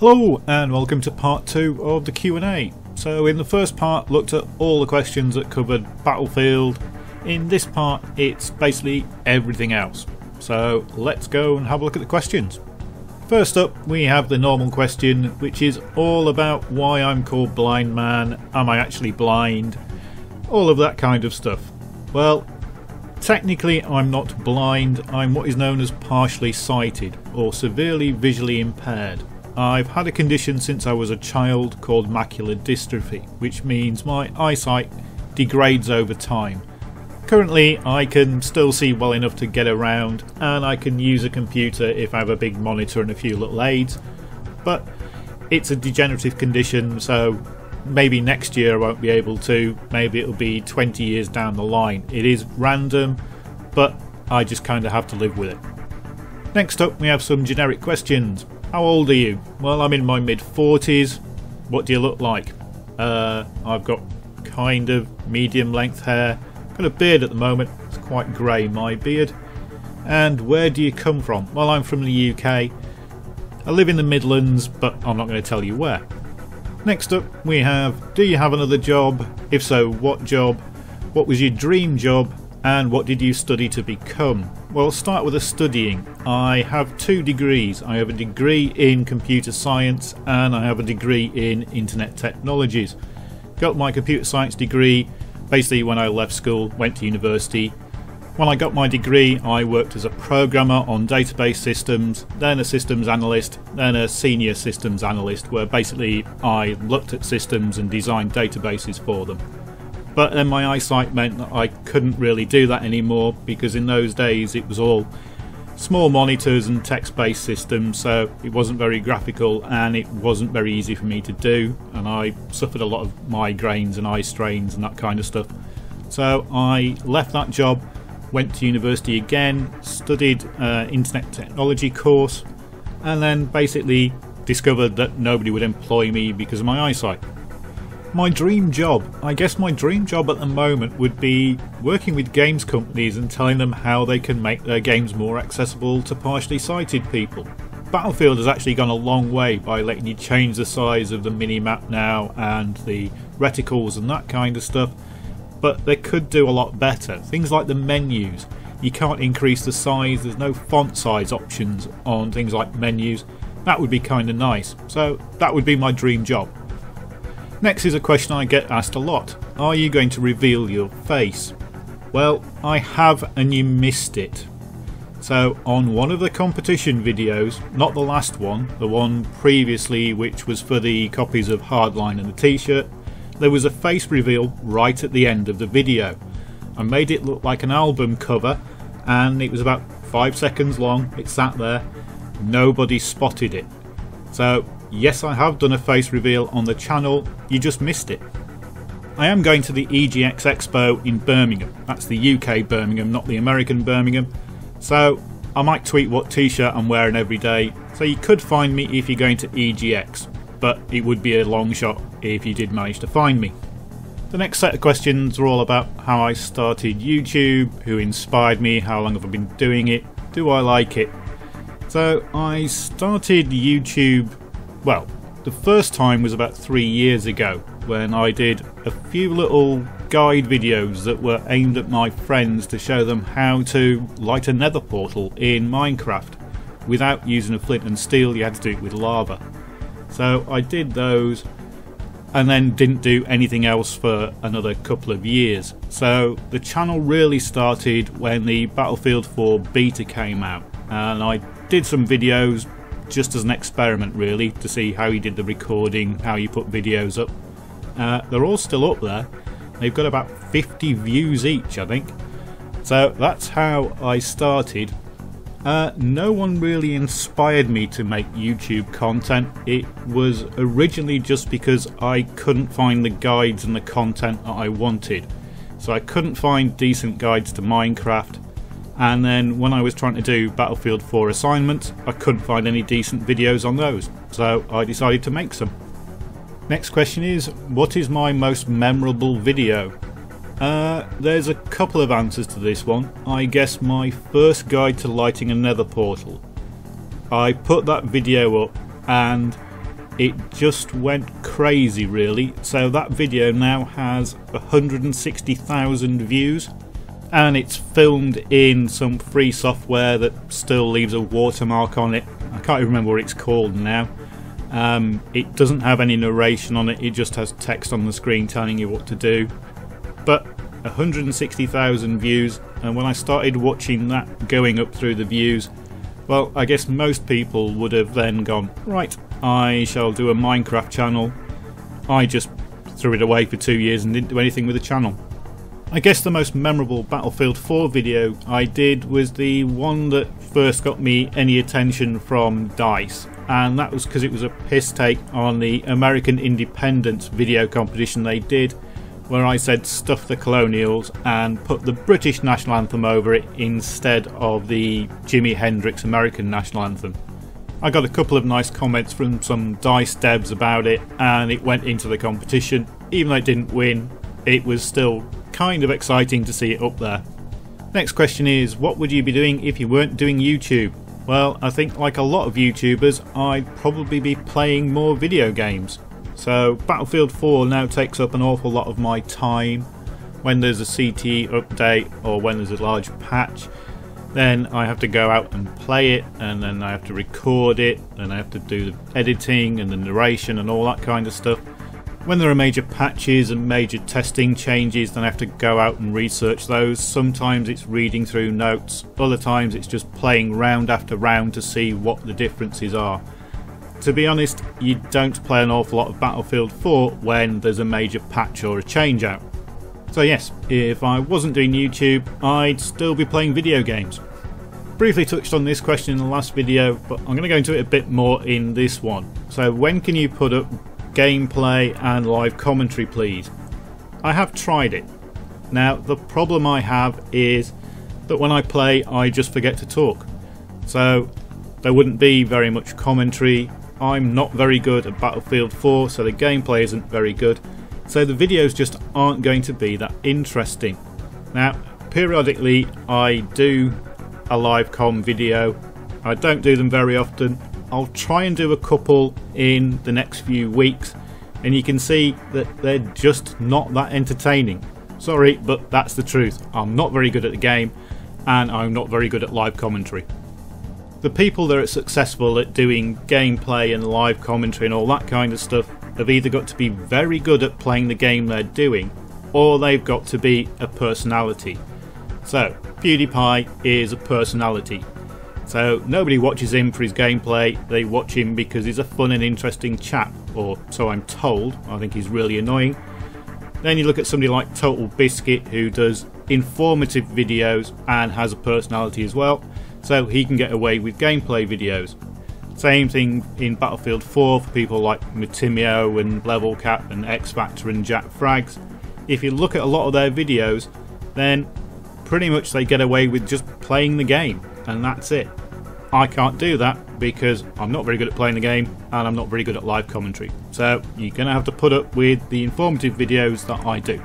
Hello and welcome to part 2 of the Q&A. So in the first part looked at all the questions that covered Battlefield. In this part it's basically everything else. So let's go and have a look at the questions. First up we have the normal question, which is all about why I'm called Blindman, am I actually blind, all of that kind of stuff. Well, technically I'm not blind, I'm what is known as partially sighted or severely visually impaired. I've had a condition since I was a child called macular dystrophy, which means my eyesight degrades over time. Currently I can still see well enough to get around, and I can use a computer if I have a big monitor and a few little aids, but it's a degenerative condition, so maybe next year I won't be able to, maybe it'll be 20 years down the line. It is random, but I just kind of have to live with it. Next up we have some generic questions. How old are you? Well, I'm in my mid-40s. What do you look like? I've got kind of medium length hair. Got a beard at the moment. It's quite grey, my beard. And where do you come from? Well, I'm from the UK. I live in the Midlands, but I'm not going to tell you where. Next up we have, do you have another job? If so, what job? What was your dream job? And what did you study to become? Well, I'll start with the studying. I have 2 degrees. I have a degree in computer science and I have a degree in internet technologies. Got my computer science degree basically when I left school, went to university. When I got my degree I worked as a programmer on database systems, then a systems analyst, then a senior systems analyst, where basically I looked at systems and designed databases for them. But then my eyesight meant that I couldn't really do that anymore, because in those days it was all small monitors and text-based systems, so it wasn't very graphical and it wasn't very easy for me to do, and I suffered a lot of migraines and eye strains and that kind of stuff. So I left that job, went to university again, studied internet technology course, and then basically discovered that nobody would employ me because of my eyesight. My dream job. I guess my dream job at the moment would be working with games companies and telling them how they can make their games more accessible to partially sighted people. Battlefield has actually gone a long way by letting you change the size of the mini-map now and the reticles and that kind of stuff, but they could do a lot better. Things like the menus. You can't increase the size, there's no font size options on things like menus. That would be kind of nice. So that would be my dream job. Next is a question I get asked a lot. Are you going to reveal your face? Well, I have, and you missed it. So on one of the competition videos, not the last one, the one previously which was for the copies of Hardline and the t-shirt, there was a face reveal right at the end of the video. I made it look like an album cover and it was about 5 seconds long. It sat there. Nobody spotted it. So yes, I have done a face reveal on the channel, you just missed it. I am going to the EGX Expo in Birmingham. That's the UK Birmingham, not the American Birmingham. So I might tweet what t-shirt I'm wearing every day, so you could find me if you're going to EGX, but it would be a long shot if you did manage to find me. The next set of questions are all about how I started YouTube, who inspired me, how long have I been doing it, do I like it. So I started YouTube, well, the first time was about 3 years ago when I did a few little guide videos that were aimed at my friends to show them how to light a nether portal in Minecraft without using a flint and steel. You had to do it with lava. So I did those and then didn't do anything else for another couple of years. So the channel really started when the Battlefield 4 beta came out, and I did some videos just as an experiment really, to see how you did the recording, how you put videos up. They're all still up there. They've got about 50 views each, I think. So that's how I started. No one really inspired me to make YouTube content. It was originally just because I couldn't find the guides and the content that I wanted. So I couldn't find decent guides to Minecraft. And then when I was trying to do Battlefield 4 assignments, I couldn't find any decent videos on those, so I decided to make some. Next question is, what is my most memorable video? There's a couple of answers to this one. I guess my first guide to lighting a nether portal. I put that video up and it just went crazy really. So that video now has 160,000 views, and it's filmed in some free software that still leaves a watermark on it. I can't even remember what it's called now. It doesn't have any narration on it, it just has text on the screen telling you what to do. But 160,000 views, and when I started watching that going up through the views, well, I guess most people would have then gone, right, I shall do a Minecraft channel. I just threw it away for 2 years and didn't do anything with the channel. I guess the most memorable Battlefield 4 video I did was the one that first got me any attention from DICE, and that was because it was a piss take on the American independence video competition they did, where I said stuff the colonials and put the British national anthem over it instead of the Jimi Hendrix American national anthem. I got a couple of nice comments from some DICE devs about it, and it went into the competition. Even though it didn't win, it was still kind of exciting to see it up there. Next question is, what would you be doing if you weren't doing YouTube? Well, I think like a lot of YouTubers, I'd probably be playing more video games. So Battlefield 4 now takes up an awful lot of my time. When there's a CT update or when there's a large patch, then I have to go out and play it, and then I have to record it, and I have to do the editing and the narration and all that kind of stuff. When there are major patches and major testing changes, then I have to go out and research those. Sometimes it's reading through notes, other times it's just playing round after round to see what the differences are. To be honest, you don't play an awful lot of Battlefield 4 when there's a major patch or a change out. So yes, if I wasn't doing YouTube, I'd still be playing video games. Briefly touched on this question in the last video, but I'm going to go into it a bit more in this one. So when can you put up gameplay and live commentary please? I have tried it. Now the problem I have is that when I play I just forget to talk. So there wouldn't be very much commentary. I'm not very good at Battlefield 4, so the gameplay isn't very good. So the videos just aren't going to be that interesting. Now, periodically I do a live com video. I don't do them very often. I'll try and do a couple in the next few weeks, and you can see that they're just not that entertaining. Sorry, but that's the truth. I'm not very good at the game, and I'm not very good at live commentary. The people that are successful at doing gameplay and live commentary and all that kind of stuff have either got to be very good at playing the game they're doing, or they've got to be a personality. So PewDiePie is a personality. So nobody watches him for his gameplay, they watch him because he's a fun and interesting chap, or so I'm told. I think he's really annoying. Then you look at somebody like Total Biscuit, who does informative videos and has a personality as well, so he can get away with gameplay videos. Same thing in Battlefield 4 for people like Matimio and Level Cap and X Factor and Jack Frags. If you look at a lot of their videos, then pretty much they get away with just playing the game, and that's it. I can't do that because I'm not very good at playing the game and I'm not very good at live commentary. So you're going to have to put up with the informative videos that I do.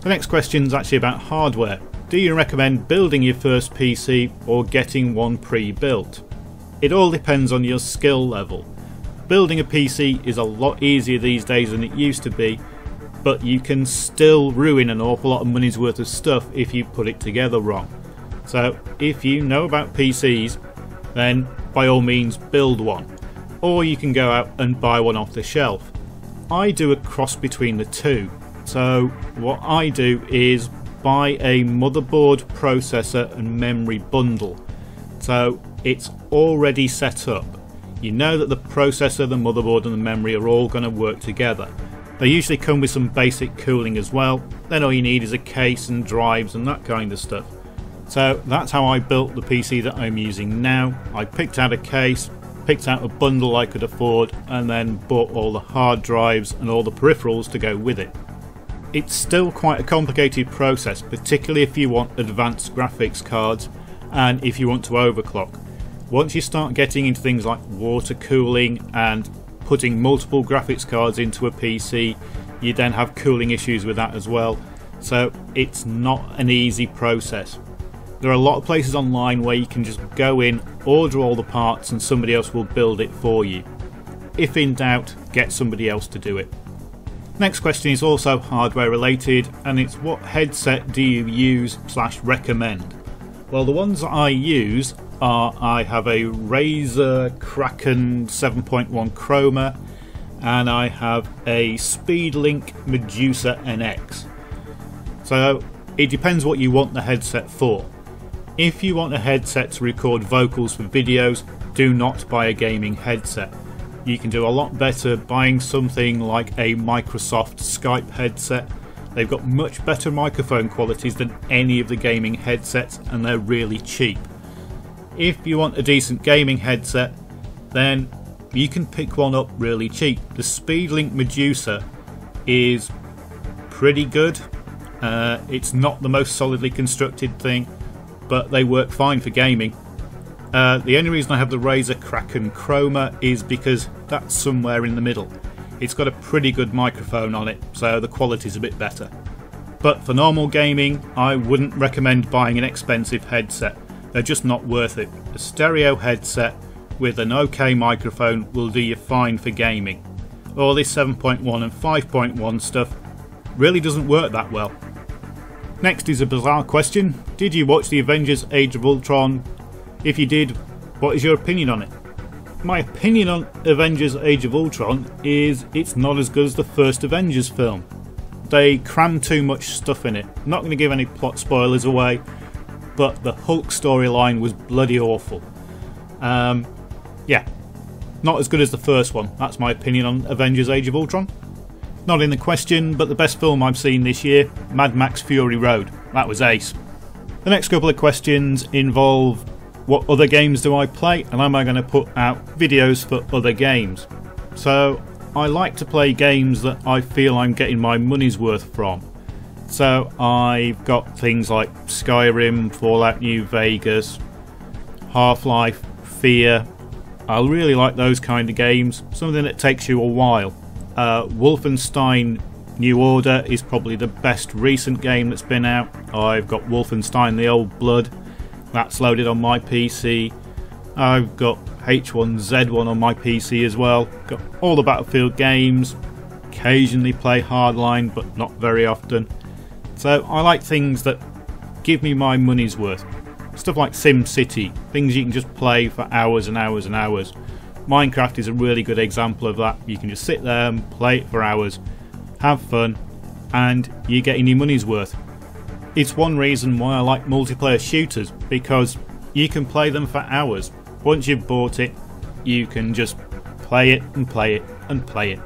The next question is actually about hardware. Do you recommend building your first PC or getting one pre-built? It all depends on your skill level. Building a PC is a lot easier these days than it used to be, but you can still ruin an awful lot of money's worth of stuff if you put it together wrong. So if you know about PCs, then by all means build one, or you can go out and buy one off the shelf. I do a cross between the two. So what I do is buy a motherboard, processor and memory bundle. So it's already set up. You know that the processor, the motherboard and the memory are all going to work together. They usually come with some basic cooling as well. Then all you need is a case and drives and that kind of stuff. So that's how I built the PC that I'm using now. I picked out a case, picked out a bundle I could afford, and then bought all the hard drives and all the peripherals to go with it. It's still quite a complicated process, particularly if you want advanced graphics cards and if you want to overclock. Once you start getting into things like water cooling and putting multiple graphics cards into a PC, you then have cooling issues with that as well. So it's not an easy process. There are a lot of places online where you can just go in, order all the parts and somebody else will build it for you. if in doubt, get somebody else to do it. Next question is also hardware related, and it's what headset do you use / recommend? Well, the ones that I use are, I have a Razer Kraken 7.1 Chroma, and I have a SpeedLink Medusa NX. So it depends what you want the headset for. If you want a headset to record vocals for videos, do not buy a gaming headset. You can do a lot better buying something like a Microsoft Skype headset. They've got much better microphone qualities than any of the gaming headsets, and they're really cheap. If you want a decent gaming headset, then you can pick one up really cheap. The SpeedLink Medusa is pretty good. It's not the most solidly constructed thing, but they work fine for gaming. The only reason I have the Razer Kraken Chroma is because that's somewhere in the middle. It's got a pretty good microphone on it, so the quality's a bit better. But for normal gaming, I wouldn't recommend buying an expensive headset. They're just not worth it. A stereo headset with an OK microphone will do you fine for gaming. All this 7.1 and 5.1 stuff really doesn't work that well. Next is a bizarre question. Did you watch the Avengers Age of Ultron? If you did, what is your opinion on it? My opinion on Avengers Age of Ultron is it's not as good as the first Avengers film. They crammed too much stuff in it. I'm not going to give any plot spoilers away, but the Hulk storyline was bloody awful. Yeah, not as good as the first one. That's my opinion on Avengers Age of Ultron. Not in the question, but the best film I've seen this year, Mad Max Fury Road. That was ace. The next couple of questions involve what other games do I play, and am I going to put out videos for other games. So I like to play games that I feel I'm getting my money's worth from. So I've got things like Skyrim, Fallout New Vegas, Half-Life, Fear. I really like those kind of games, something that takes you a while. Wolfenstein New Order is probably the best recent game that's been out. I've got Wolfenstein The Old Blood. That's loaded on my PC. I've got H1Z1 on my PC as well. Got all the Battlefield games. Occasionally play Hardline, but not very often. So I like things that give me my money's worth. Stuff like SimCity, things you can just play for hours and hours and hours. Minecraft is a really good example of that. You can just sit there and play it for hours, have fun, and you're getting your money's worth. It's one reason why I like multiplayer shooters, because you can play them for hours. Once you've bought it, you can just play it and play it and play it.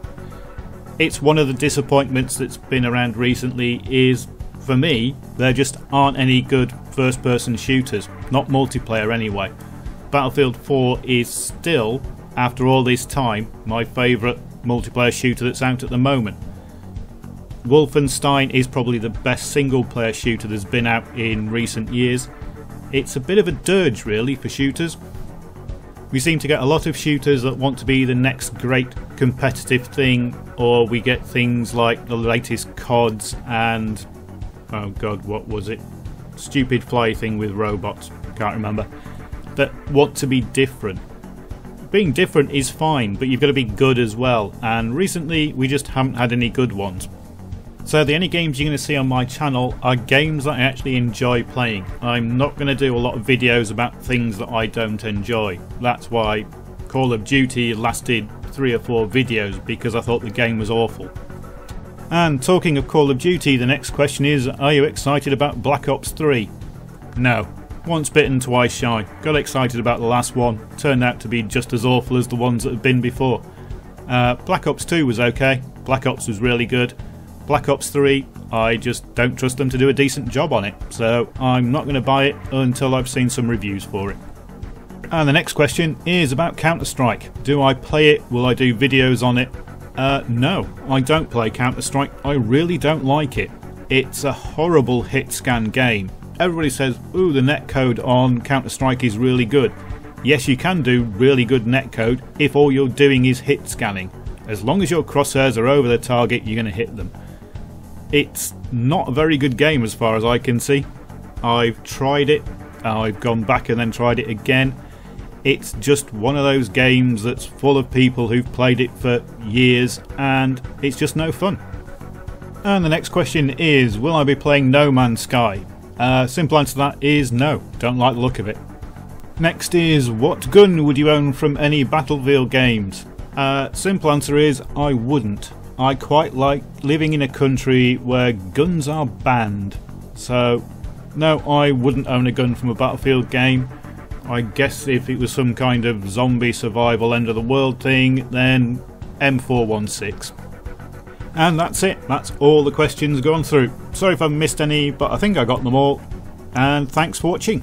It's one of the disappointments that's been around recently is, for me, there just aren't any good first-person shooters, not multiplayer anyway. Battlefield 4 is still, after all this time, my favourite multiplayer shooter that's out at the moment. Wolfenstein is probably the best single player shooter that's been out in recent years. It's a bit of a dirge really for shooters. We seem to get a lot of shooters that want to be the next great competitive thing, or we get things like the latest CODs and, oh god, what was it? Stupid fly thing with robots, can't remember, that want to be different. Being different is fine, but you've got to be good as well, and recently we just haven't had any good ones. So the only games you're going to see on my channel are games that I actually enjoy playing. I'm not going to do a lot of videos about things that I don't enjoy. That's why Call of Duty lasted 3 or 4 videos, because I thought the game was awful. And talking of Call of Duty, the next question is, are you excited about Black Ops 3? No. Once bitten, twice shy. Got excited about the last one. Turned out to be just as awful as the ones that have been before. Black Ops 2 was okay. Black Ops was really good. Black Ops 3, I just don't trust them to do a decent job on it. So I'm not going to buy it until I've seen some reviews for it. And the next question is about CounterStrike. Do I play it? Will I do videos on it? No, I don't play CounterStrike. I really don't like it. It's a horrible hit scan game. Everybody says, ooh, the netcode on CounterStrike is really good. Yes, you can do really good netcode if all you're doing is hit scanning. As long as your crosshairs are over the target, you're going to hit them. It's not a very good game as far as I can see. I've tried it, I've gone back and then tried it again. It's just one of those games that's full of people who've played it for years and it's just no fun. And the next question is, will I be playing No Man's Sky? Simple answer to that is no, don't like the look of it. Next is, what gun would you own from any Battlefield games? Simple answer is, I wouldn't. I quite like living in a country where guns are banned. So, no, I wouldn't own a gun from a Battlefield game. I guess if it was some kind of zombie survival end of the world thing, then M416. And that's it, that's all the questions gone through. Sorry if I missed any, but I think I got them all. And thanks for watching.